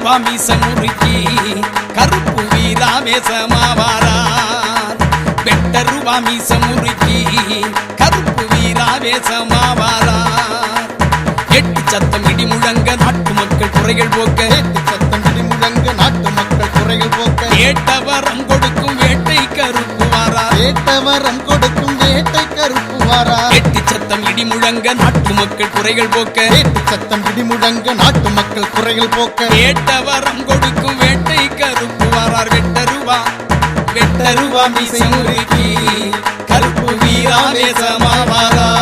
வெட்டருவா மீசமுருக்கி கருப்பு வீராவேசமாவாரார். வெட்டருவா மீசமுருக்கி கருப்பு வீராவேசமாவாரார். எட்டு சத்தம் இடி முழங்க நாட்டு மக்கள் குறைகள் போக்க, எட்டு சத்தம் இடி முழங்க நாட்டு மக்கள் குறைகள் போக்க, ஏட்டவரம் கொடுக்கும் வேட்டை கருப்பு வாரார். ஏட்டவரம் கொடுக்கும் வேட்டை கருப்பு வாரார். எட்டு சத்தம் இடி முழங்க நாட்டு மக்கள் குறைகள் போக்க, எட்டு சத்தம் இடி முழங்க நாட்டு மக்கள் குறைகள் போக்க, ஏட்டவரம் கொடுக்கும் வேட்டை கருப்பு வாரார். வெட்டருவா வெட்டருவா மீசமுருக்கி கருப்பு வீராவேசமாவாரார்.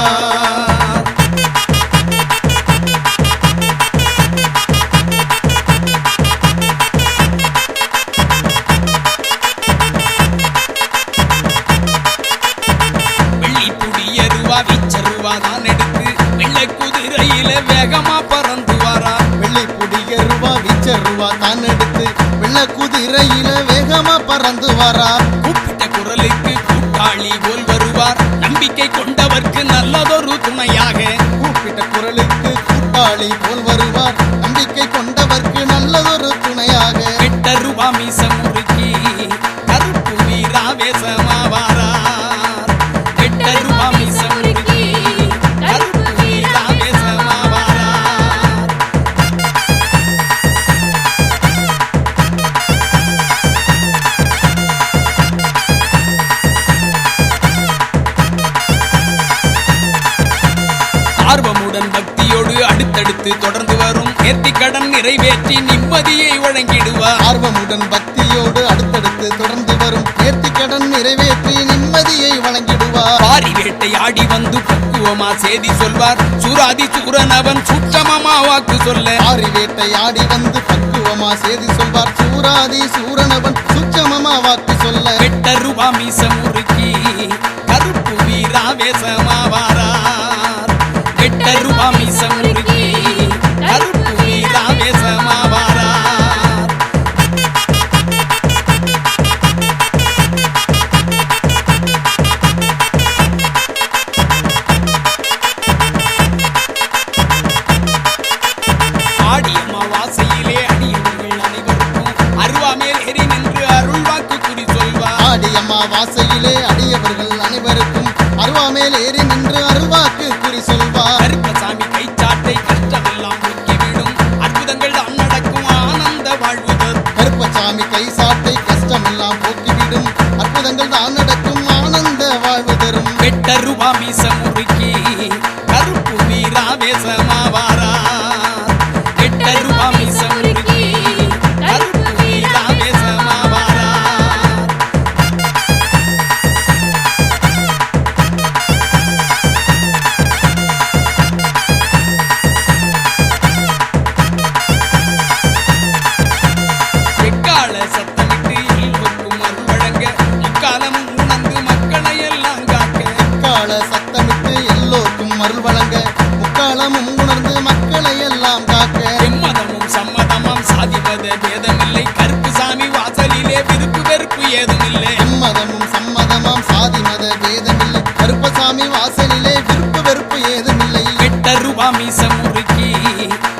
வீச்சருவா தான் எடுத்து வெள்ளை குதிரையில வேகமா பறந்து வாரா. வெள்ளை புடியருவா வீச்சருவா தான் எடுத்து வெள்ள குதிரையில வேகமா பறந்து வாரா. கூப்பிட்ட குரலுக்கு கூட்டாளி போல் வருவார். நம்பிக்கை கொண்டவர்க்கு நல்லதொரு துணையாக. கூப்பிட்ட குரலுக்கு கூட்டாளி போல் வருவார். நம்பிக்கை கொண்டவர்க்கு நல்லதொரு துணையாக. வெட்டருவா மீசமுருக்கி கருப்பு வீராவேசமாவாரார். வெட்டருவா மீசமுருக்கி கருப்பு வீராவேசமாவாரார். ஆர்வமுடன் பக்தியோடு அடுத்தடுத்து தொடர்ந்து வரும் நேர்த்திக்கடன் நிறைவேற்றி நிம்மதியை வழங்கிடுவார். ஆர்வமுடன் பக்தியோடு அடுத்தடுத்து தொடர்ந்து வரும் நேர்த்திக்கடன் நிறைவேற்றி நிம்மதியை வழங்கிடுவார். பாரி வேட்டை ஆடி வந்து பக்குவமா செய்தி சொல்வார். சூராதி சூரனவன் சுற்றமமா வாக்கு சொல்ல. பாரி வேட்டை ஆடி வந்து பக்குவமா செய்தி சொல்வார். சூராதி சூரனவன் சுற்றமமா வாக்கு சொல்ல. வெட்டருவா மீசமுருக்கி கருப்பு வீராவேசமாவாரார். வெட்டருவா மீசமுருக்கி கருப்பு வீராவேசமாவாரார். ஆடியம்மா வாசையிலே அடியவர்கள் அனைவருக்கும் அருவாமேல் ஏறி நின்று அருள் வாக்கு குறி சொல்வார். ஆடியம்மா வாசையிலே அடியவர்கள் அனைவருக்கும் அருவாமேல் ஏறி நின்று அருள்வாக்கு குறி சொல்வார். கருப்பசாமி கைச்சாட்டை கஷ்டமெல்லாம் போக்கிவிடும். அற்புதங்கள் தான் நடக்கும் ஆனந்த வாழ்வு தரும். கருப்பசாமி கை சாட்டை கஷ்டமெல்லாம் போக்கிவிடும். அற்புதங்கள் தான் நடக்கும் ஆனந்த வாழ்வு தரும். வெட்டருவா மீசமுருக்கி கருப்பு வீராவேசமாவாரார். வெட்டருவா மீசமுருக்கி கருப்பு வீராவேசமாவாரார். வெக்கால சத்தமிட்டு எல்லோருக்கும் அருள் வழங்க, முக்காலமும் உணர்ந்து மக்களை எல்லாம் காக்க. கால சத்தமிட்டு எல்லோருக்கும் அருள் வழங்க, முக்காலமும் உணர்ந்து மக்களை எல்லாம் காக்க. எம்மதமும் சம்மதமாம் சாதிமத பேதமில்லை. கருப்புசாமி வாசலிலே விருப்பு வெறுப்பு ஏதுமில்லை. எம்மதமும் சம்மதமாம் சாதி மத பேதமில்லை. கருப்பசாமி வாசலிலே விருப்பு வெறுப்பு ஏதுமில்லை. வெட்டருவா மீசமுருக்கி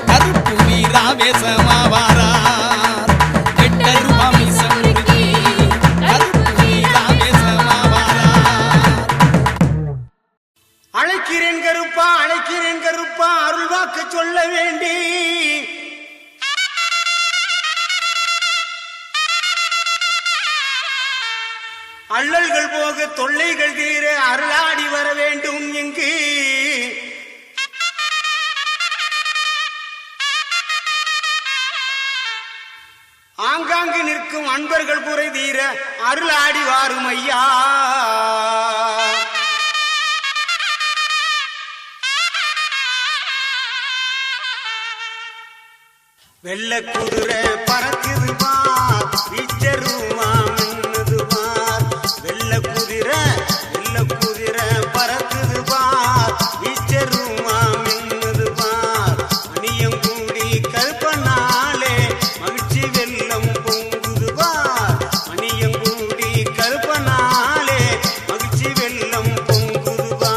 கருப்பு வீராவேசமாவாரார். வெட்டருவா மீசமுருக்கி கருப்பு வீராவேசமாவாரார். அழைக்கிறேன் கருப்பா, அழைக்கிறேன் கருப்பா, அருள்வாக்கு சொல்ல வேண்டி. அள்ளல்கள் போக தொல்லைகள் தீர அருளாடி வர வேண்டும் எங்கு. ஆங்காங்கு நிற்கும் அன்பர்கள் குறை தீர அருளாடி வாரும் ஐயா. வெள்ள குதிரை பறக்குதுமா, வீச்சருவா மின்னுதுமா. வெள்ள குதிரை பறக்குதுமா, வீச்சருவா மின்னுதுமா. மணியங்கூடி கருப்பனாலே மகிழ்ச்சி வெள்ளம் பொங்குதுமா. மணியங்கூடி கருப்பனாலே மகிழ்ச்சி வெள்ளம் பொங்குதுமா.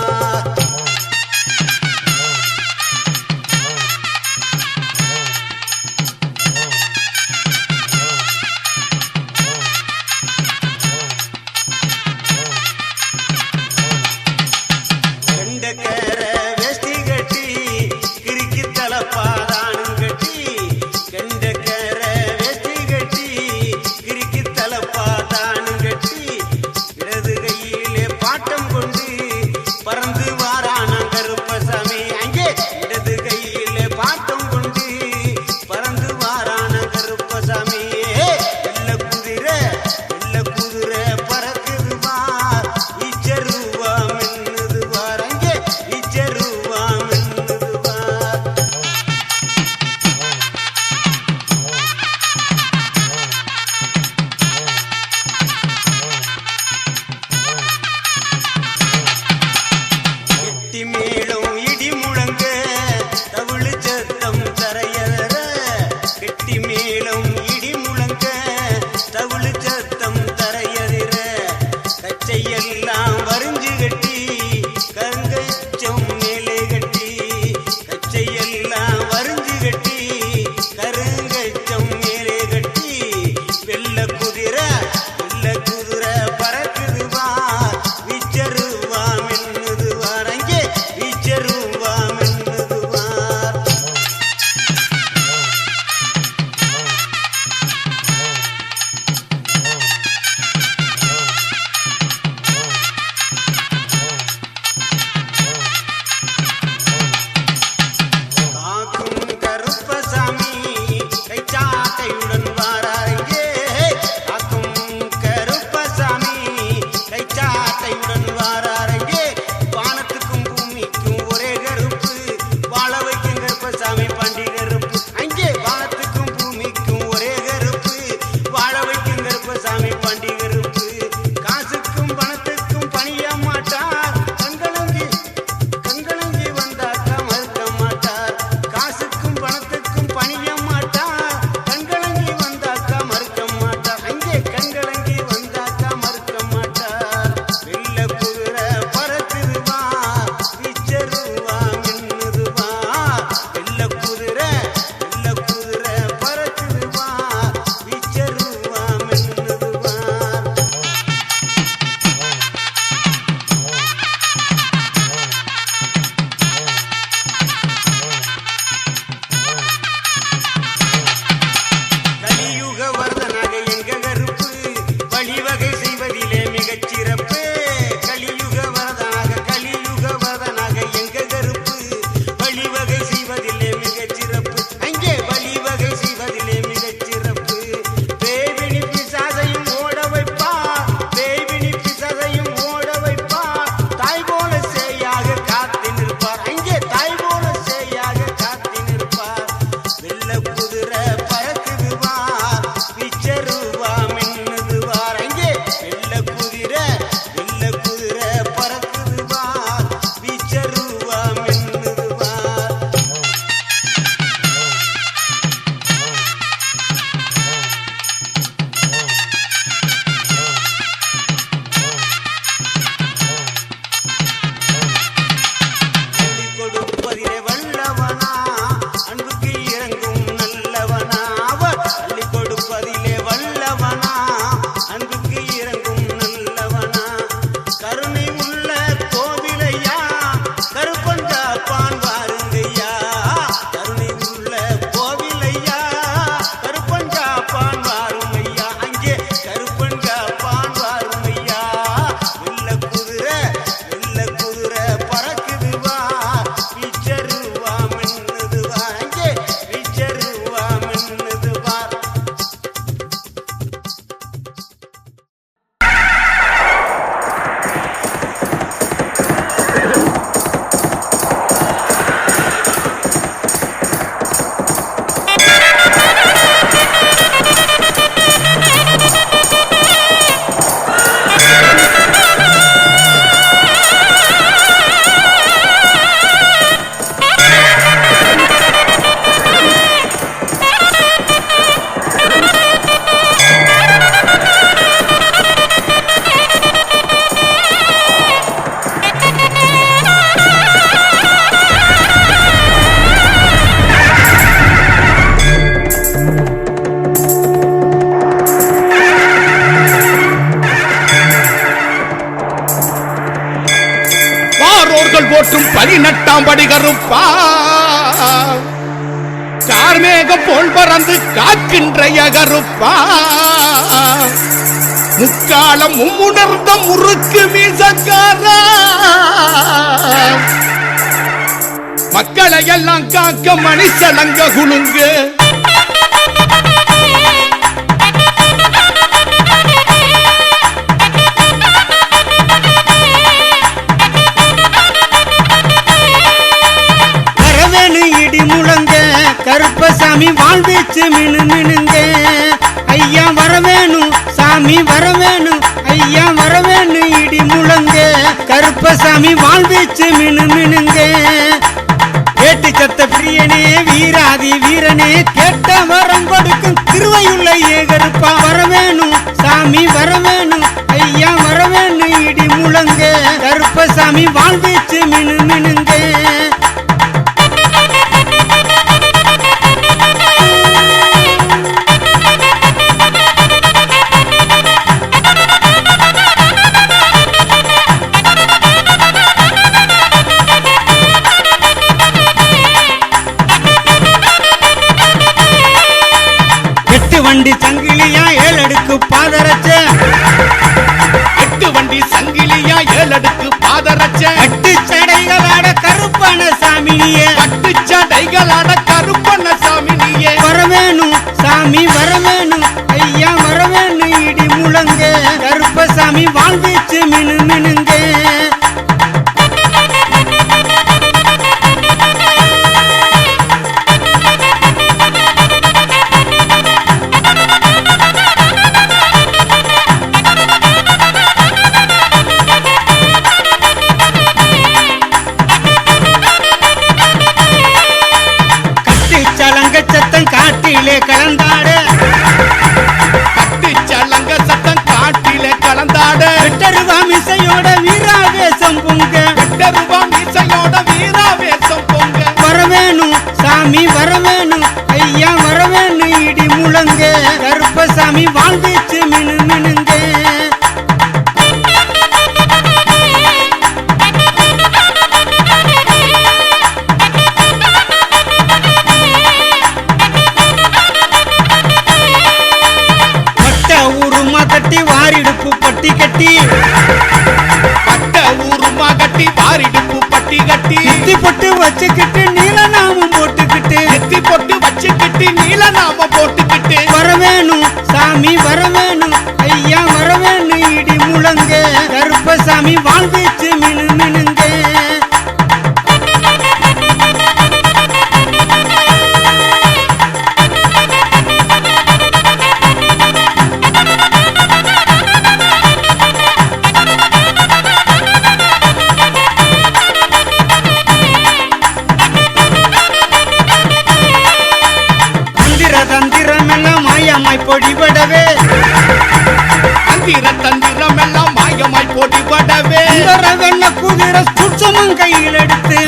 குதிரை பறக்குதுவா வீச்சருவா மின்னுதுவார் அங்கே வீச்சருவா மின்னுதுவார் காக்கும் கருப்பசாமி கைச்சாட்டையுடன் வாராங்கே காக்கும் கருப்பசாமி கைச்சாட்டையுடன் வாராங்கே வானத்துக்கும் பூமிக்கும் ஒரே கருப்பு வாழ வைக்கும் கருப்பசாமி பாண்டி கருப்பு அங்கே வானத்துக்கும் பூமிக்கும் ஒரே கருப்பு வாழ வைக்கும் கருப்பசாமி பாண்டி கருப்பு காசுக்கும் பணத்துக்கும் பணிய மாட்டார் கண்களங்கி வந்தாக்கா மறுக்க மாட்டார் காசுக்கும் பணத்துக்கும் பணிய மாட்டார் கண்களங்கி வந்தாக்கா மறுக்க மாட்டார் அங்கே கண்களங்கி வந்தாக்கா மறுக்க மாட்டார் வெள்ள குதிரை பறக்குதுவா வீச்சருவா மின்னுதுவா வெள்ள குதிரை பறக்குதுவா வீச்சருவா மின்னுதுவா கலியுக வரதனாக எங்க கருப்பு வழிவகை செய்வதிலே மிகச் சிறப்பு கலியுக வரதனாக எங்க கருப்பு வழிவகை செய்வதிலே மிகச் சிறப்பு அங்கே வழிவகை செய்வதிலே மிகச் சிறப்பு பேய்வினி பிசாசையும் ஓட வைப்பா தாய் போல சேயாக காத்து நிற்பார் அங்கே தாய் போல சேயாக காத்து நிற்பார் வெள்ள குதிரை பறக்குதுவா வீச்சருவா மின்னுதுவார் அங்கே வெள்ள குதிரை பறக்குதுவா வீச்சருவா மின்னுதுவார் அள்ளி கொடுப்பதிலே வல்லவனா அன்புக்கு இறங்கும் நல்லவனா அவர் அள்ளி கொடுப்பதிலே வல்லவனா அன்புக்கு இறங்கும் நல்லவனா கருணை உள்ள கோவிலையா கருப்பஞ்சா பான் வாருங்கய்யா கருணை உள்ள கோவிலையா கருப்பஞ்சா பான் வாருமையா அங்கே கருப்பஞ்சா பான் வாருமையா வெள்ள குதிரை பறக்குதுவா வீச்சருவா மின்னுதுவா அங்கே வீச்சருவா மின்னுதுவா வாரோர்கள் போற்றும் 18ஆம் படி கருப்பா கார்மேகம் போல் பறந்து காக்கின்றைய கருப்பா முக்காலம் மும்முணர்ந்த முறுக்கு மீசக்காரா மக்களை எல்லாம் காக்க மணிசலங்க குலுங்கு வரவேணு இடி முழங்க கருப்பசாமி வாழ்வீச்சு மினு மினுங்க ஐயா வரவேணு சாமி வரவேணு ஐயா வரவேணு இடி முழங்க கருப்பசாமி வாழ்வீச்சு மினு மினுங்க கேட்டு சத்த பிரியனே வீராதி வீரனே கேட்ட வரம் கொடுக்கும் திருவையுள்ள ஏகருப்பா வரவேணு சாமி வரவேணு ஐயா வரவேணு இடி முழங்க கருப்பசாமி வாழ்வீச்சு மினு மினுங்க பாதரச்ச 8 வண்டி சங்கிலியா 7 அடுக்கு பாதரச்ச பட்டு சடைகளாட கருப்பன சாமினியே பட்டு சடைகளாட கருப்பண்ண சாமி நீயே வரவேணும் சாமி வரவேணும் ஐயா வரவேணும் இடி முழங்க கருப்பசாமி வாழ்ந்துச்சு மினு மினுங்க சத்தம் காட்டிலே கலந்தாட கட்டு சலங்க சத்தம் காட்டிலே கலந்தாட வெட்டருவா மிசையோட வீராவேசம் பொங்க வெட்டருவா மீசையோட வீராவேசம் பொங்க வரவேணும் சாமி வரவேணும் ஐயா வரவேணும் இடி முழங்க கருப்பசாமி வாழ்ந்துச்சு மினு மினுங்க தட்டி வாரிடுப்பு பட்டி கட்டி பட்ட ஊருமா கட்டி வாரிடுப்பு பட்டி கட்டி எத்தி பொட்டு வச்சுக்கிட்டு நீலநாமம் போட்டுக்கிட்டு எத்தி பொட்டு வச்சுக்கிட்டு நீலநாமம் போட்டுக்கிட்டு வரவேணும் சாமி வரவேணும் ஐயா வரவேணும் இடி முழங்க கருப்பசாமி வாழ்ந்துச்சு மினு மினுங்க தந்திரமெல்லாம் மாயமாய் பொடிபடவே தந்திரம் எல்லாம் மாயமாய் போட்டிபடவே வெள்ள குதிரை சுற்றமும் கையில் எடுத்து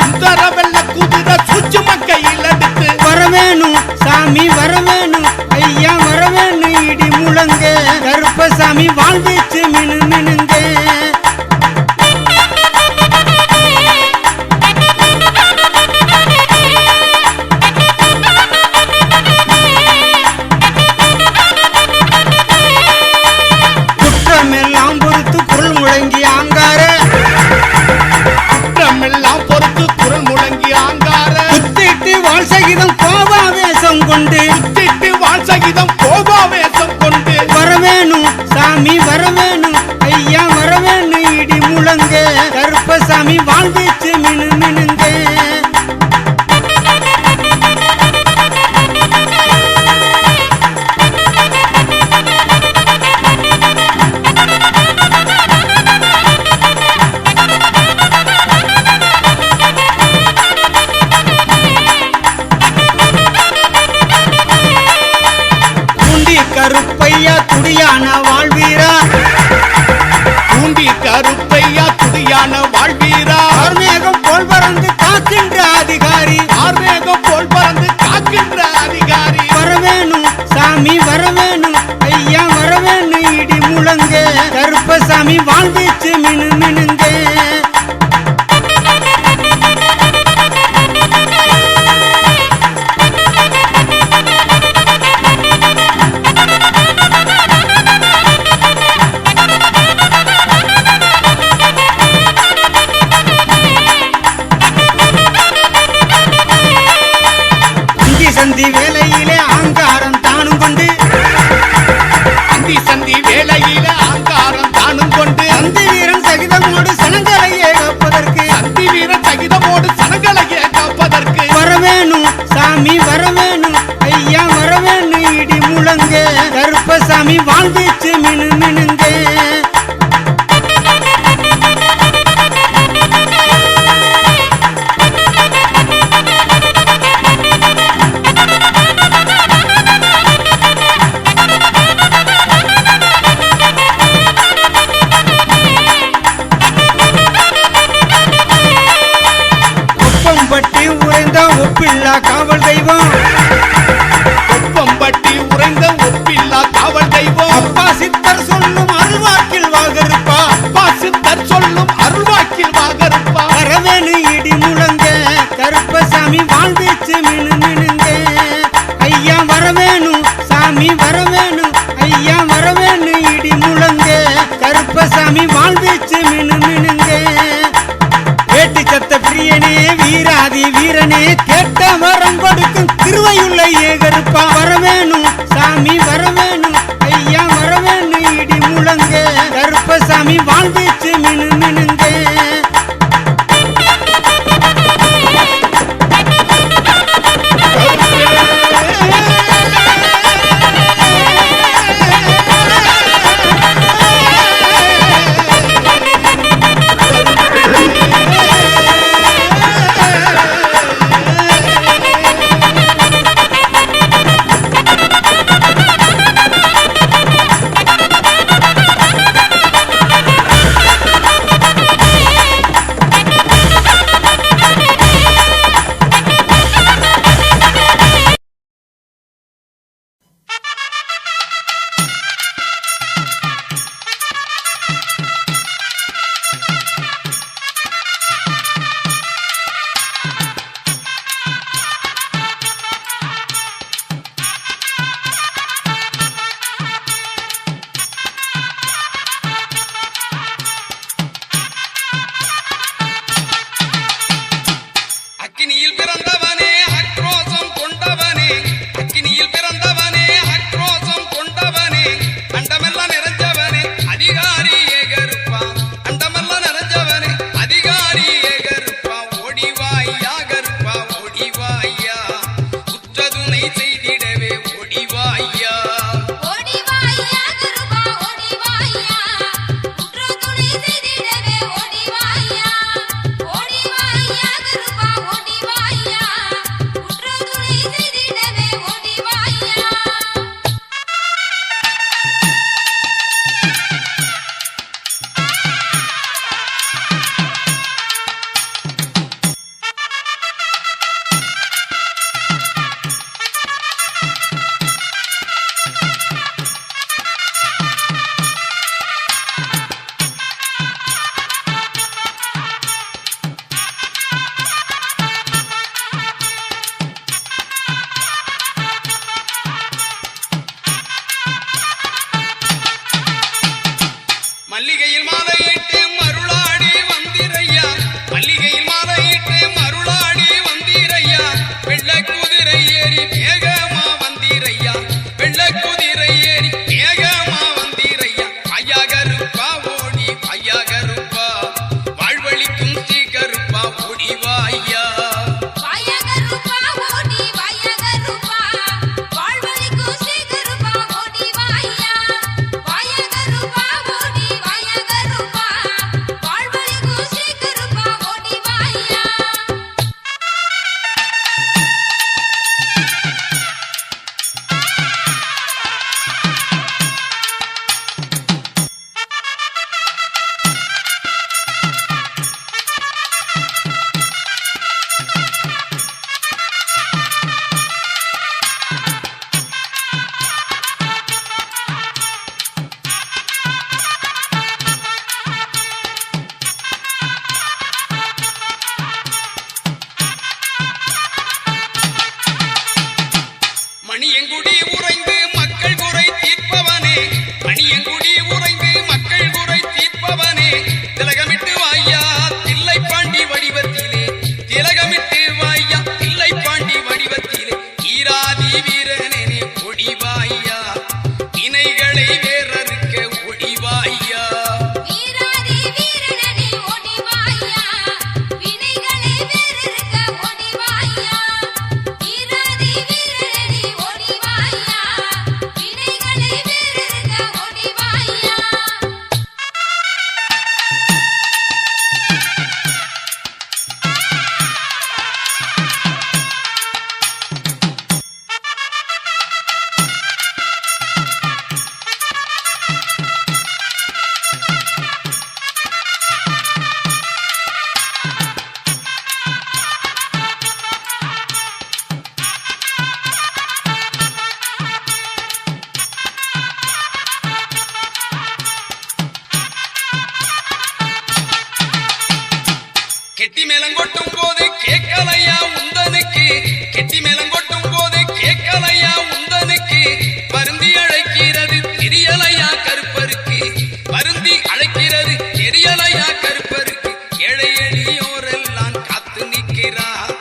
வெள்ள குதிரை சுச்சும கையில் எடுத்து வரவேணும் சாமி வரவேணும் ஐயா வரவேணும் இடி முழங்க கருப்பசாமி வாழ்ந்துச்சு மினு மினுங்க குற்றமெல்லாம் பொறுத்து குரல் முழங்கி ஆங்கார குற்றமெல்லாம் பொறுத்து குரல் முழங்கி ஆங்கார குத்திட்டு வாழ் சகிதம் கோபாவேசம் கொண்டு திட்டு வாழ் சகிதம் கோபாவேசம் கொண்டு வரவேணும் சாமி வரவேணும் ஐயா வரவேணும் இடி முழங்க கருப்பசாமி வாழ்ந்துச்சு மினு மினுங்க கருப்பையா துடியான வாழ்வீரா பூண்டி கருப்பையா துடியான வாழ்வீரா ஆர்மேகம் போல் பறந்து காக்கின்ற அதிகாரி ஆர்மேகம் போல் பறந்து காக்கின்ற அதிகாரி வரவேணும் சாமி வரவேணும் ஐயா வரவேணும் இடி முழங்க கருப்பசாமி வாழ்ந்துச்சு மினு மினுங்க சந்தி வேலையிலே ஆங்காரம் தானும் கொண்டு சந்தி வேலையில ஆங்காரம் தானும் கொண்டு சந்தி வீரன் சகிதமோடு சனங்களையே காப்பதற்கு சந்தி வீரன் சகிதமோடு சனங்களையே காப்பதற்கு வரவேணும் சாமி வரவேணும் ஐயா வரவேணும் இடி முழங்க கருப்பசாமி வாழ்ந்துச்சு மினு மினுங்க ஒப்பம்பட்டி உறைந்த ஒப்பில்லா காவல் தெய்வம் ஒப்பம்பட்டி உறைந்த ஒப்பில்லா காவல் தெய்வம் அப்பா சித்தர் கெட்டி மேலங்கொட்டும் போது கேட்கலையா உந்தனுக்கு, கெட்டி மேலங்கொட்டும் போது கேட்கலையா உந்தனுக்கு, வருந்தி அழைக்கிறது தெரியலையா கருப்பருக்கு, வருந்தி அழைக்கிறது தெரியலையா கருப்பருக்கு. ஏழை எளியோரெல்லாம் காத்து நிற்கிறார்,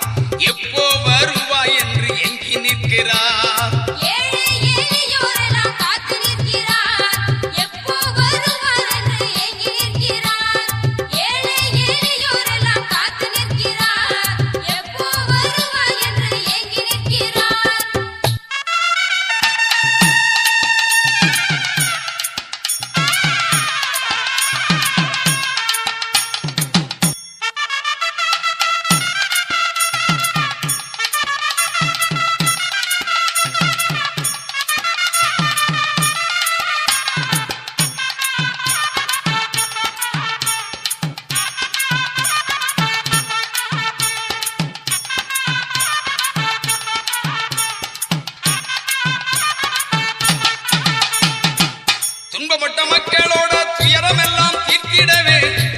எப்போ வருவாய் என்று எங்கி நிற்கிறார். துன்பப்பட்ட மக்களோட துயரம் எல்லாம் தீர்த்திடவே,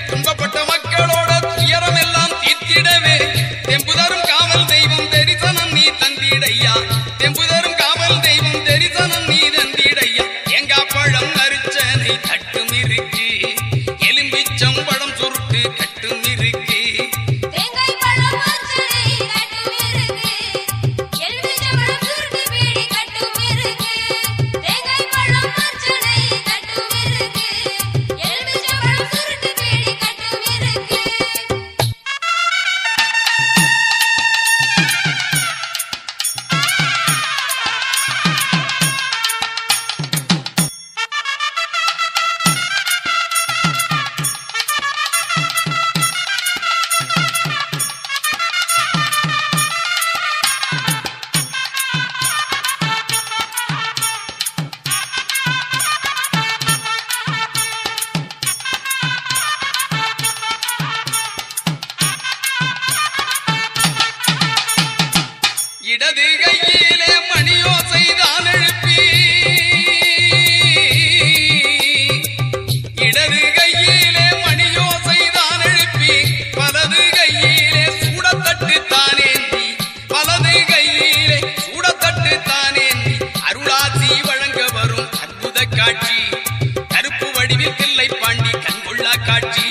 துன்பப்பட்ட மக்களோட துயரம் எல்லாம் தீர்த்திடவே, தெம்புதரும் காவல் தெய்வம் தரிசனம் நீ தந்திடையா, தெம்புதரும் காவல் தெய்வம் தரிசனம் நீ தந்திடையா. தேங்காய் பழம் அரிச்சனை கட்டும் இருக்கு, எலும்பிச்சம் பழம் சுருட்டு கட்டும் இருக்கு. இடது கையிலே மணியோசை தான் எழுப்பி, இடது கையிலே மணியோசை தான் எழுப்பி, வலது கையிலே சூடத்தட்டு தானேந்தி, வலது கையிலே சூடத்தட்டு தானேந்தி, அருளாசி வழங்க வரும் அற்புத காட்சி, கருப்பு வடிவில் தில்லை பாண்டி கண்கொள்ளா காட்சி.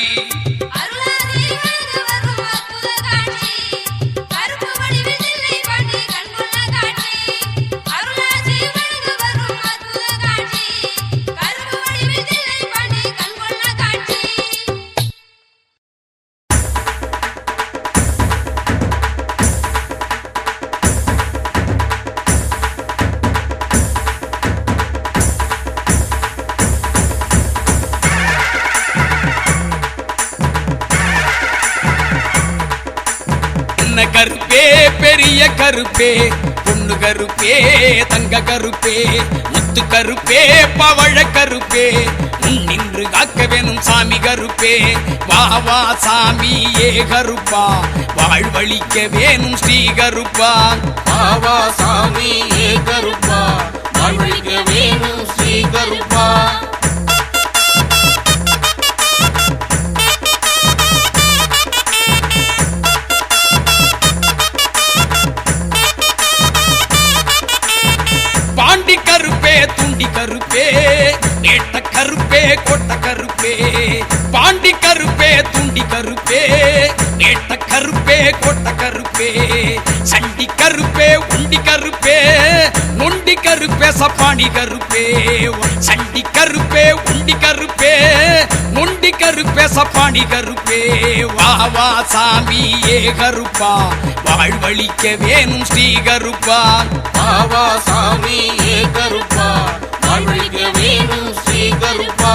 கருப்பே பெரிய கருப்பே, பொண்ணு கருப்பே தங்க கருப்பே, முத்து கருப்பே பவழ கருப்பே, நின்று காக்க வேணும் சாமி கருப்பே. வா வா சாமி ஏ கருப்பா, வாழ்வழிக்க வேணும் ஸ்ரீ கருப்பா. வா வா சாமி ஏ கருப்பா, வாழ்வழிக்க வேணும் ஸ்ரீ கருப்பா. பாண்டி கருப்பே துண்டி கருப்பே, நேட்ட கருப்பே கொட்ட கருப்பே, பாண்டி கருப்பே துண்டி கருப்பே, நேட்ட கருப்பே கொட்ட கருப்பே, சண்டி கருப்பே உண்டி கருப்பே, நொண்டி கருப்பே சப்பாணி கருப்பே, சண்டி கருப்பே உண்டி கருப்பே, நொண்டி கருப்பே சப்பாணி கருப்பே. வா வா சாமி ஏ கருப்பா, வாழ்வழிக்க வேணும் ஸ்ரீ கருப்பா. வா வா சாமி ஏ கருப்பா, வாழ்வழிக்க வேணும் ஸ்ரீ கருப்பா.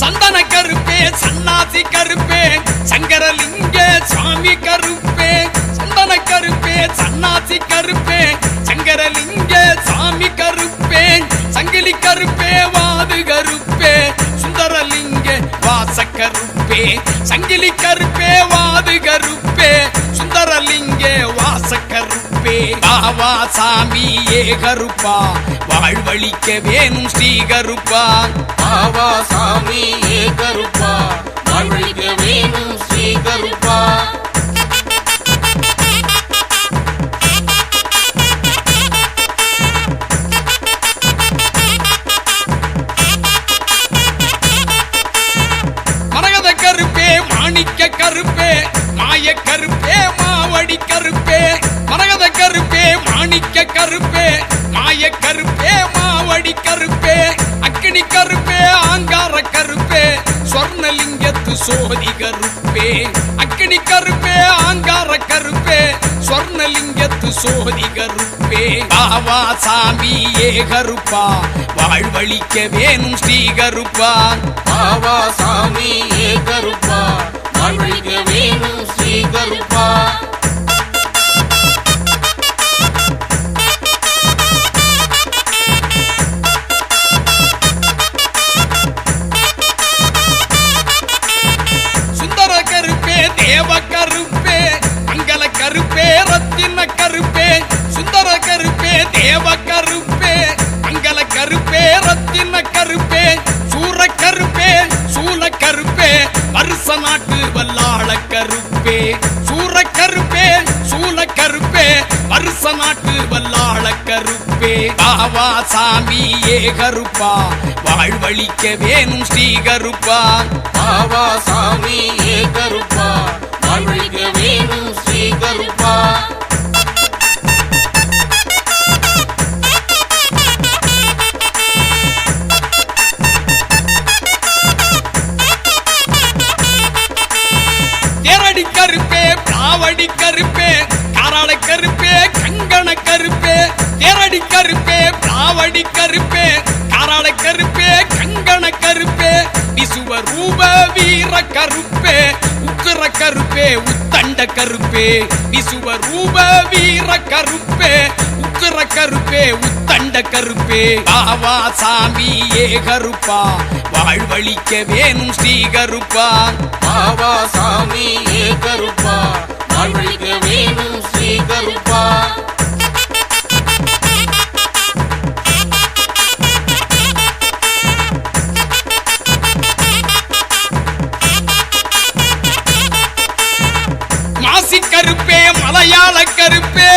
சந்தன கருப்பே சன்னாசி கருப்பே, சங்கரலிங்க சுவாமி கருப்பே, சந்தன கருப்பே சன்னாசி கருப்பே, சங்கரலிங்க சாமி கருப்பே, சங்கிலி கருப்பே வாது கருப்பே, சுந்தரலிங்க வாசக்கருப்பே சங்கிலி கருப்பே வாது கருப்பே சுந்தரலிங்க வாசக்கருப்பே பாவா சாமி ஏ கருப்பா வாழ்வழிக்க வேணும் ஸ்ரீ கருப்பா பாவா சாமி ஏ கருப்பா வாழ்வழிக்க வேணும் ஸ்ரீ கருப்பா மரகத கருப்பே மாணிக்க கருப்பே மாய கருப்பே மாவடி கருப்பே மரகத கருப்பே மாணிக்க கருப்பே மாய கருப்பே மாவடி கருப்பே அக்கினி கருப்பே ஆங்கார கருப்பே சொர்ணலிங்கத்து சோதி கருப்பே அக்கினி கருப்பே ஆங்கார கருப்பே சொர்ணலிங்கத்து சோதி கருப்பே பாவா சாமி ஏ கருப்பா வாழ்வழிக்க வேணும் ஸ்ரீ கருப்பா பாவா சாமி ஏ கருப்பா வாழ்வழிக்க வேணும் ஸ்ரீ கருப்பா சுந்தர கருப்பே தேவ கருப்பே மங்கள கருப்பே ரத்தின கருப்பே சுந்தர கருப்பே தேவ கருப்பே மங்கள கருப்பே ரத்தின கருப்பே சூர கருப்பே சூல கருப்பே வருஷ நாட்டு வல்லாள கருப்பே சூர கருப்பே சூல கருப்பே வருஷ நாட்டு வல்லாள கருப்பே பாவா சாமி ஏ கருப்பா வாழ்வழிக்க வேணும் ஸ்ரீ கருப்பா பாவா சாமி ஏ கருப்பா வாழ்வழிக்க வேணும் ஸ்ரீ கருப்பா தேரடி கருப்பே பிராவடி கருப்பே காராள கருப்பே கங்கண கருப்பே தேரடி கருப்பே பிராவடி கருப்பே காராள கருப்பே கங்கண கருப்பே விசுவ ரூப வீர கருப்பே உக்கிர கருப்பே உத்தண்ட கருப்பே விசுவ ரூப வீர கருப்பே உக்கிர கருப்பே உத்தண்ட கருப்பே பாவா சாமி ஏ கருப்பா வாழ்வழிக்க வேணும் ஸ்ரீ கருப்பா பாவா சாமி ஏ கருப்பா வாழ்வழிக்க வேணும் ஸ்ரீ கருப்பா மாசி கருப்பே மலையாள கருப்பே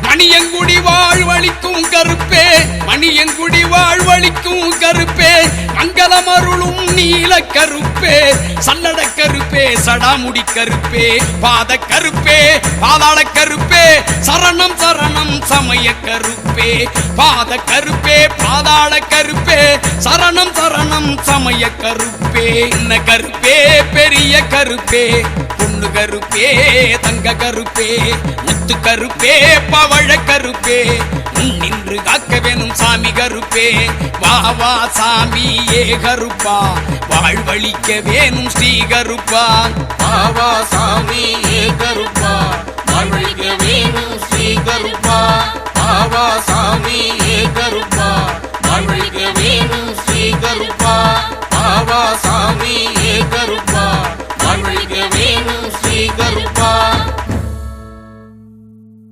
மணியங்குடி வாழ்வழிக்கும் கருப்பே மணியங்குடி வாழ்வழிக்கும் கருப்பே மங்களம் அருளும் நீல கருப்பே சல்லட கருப்பே சடாமுடி கருப்பே பாத கருப்பே பாதாள கருப்பே சரணம் சரணம் சமய கருப்பே பாத கருப்பே பாதாள கருப்பே சரணம் சரணம் சமய கருப்பே என்ன கருப்பே பெரிய கருப்பே பொண்ணு கருப்பே தங்க கருப்பே முத்து கருப்பே பவழ கருப்பே நின்று காக்க வேணும் சாமி கருப்பே வாவா சாமி ஏ கருப்பா வாழ்வழிக்க வேணும் ஸ்ரீ கருப்பா பாவா சாமி ஏ கருப்பா வாழ்வழிக்க வேணும் ஸ்ரீ கருப்பா பாவா சாமி ஏ கருப்பா வாழ்வழிக்க வேணும் ஸ்ரீ கருப்பா பாவா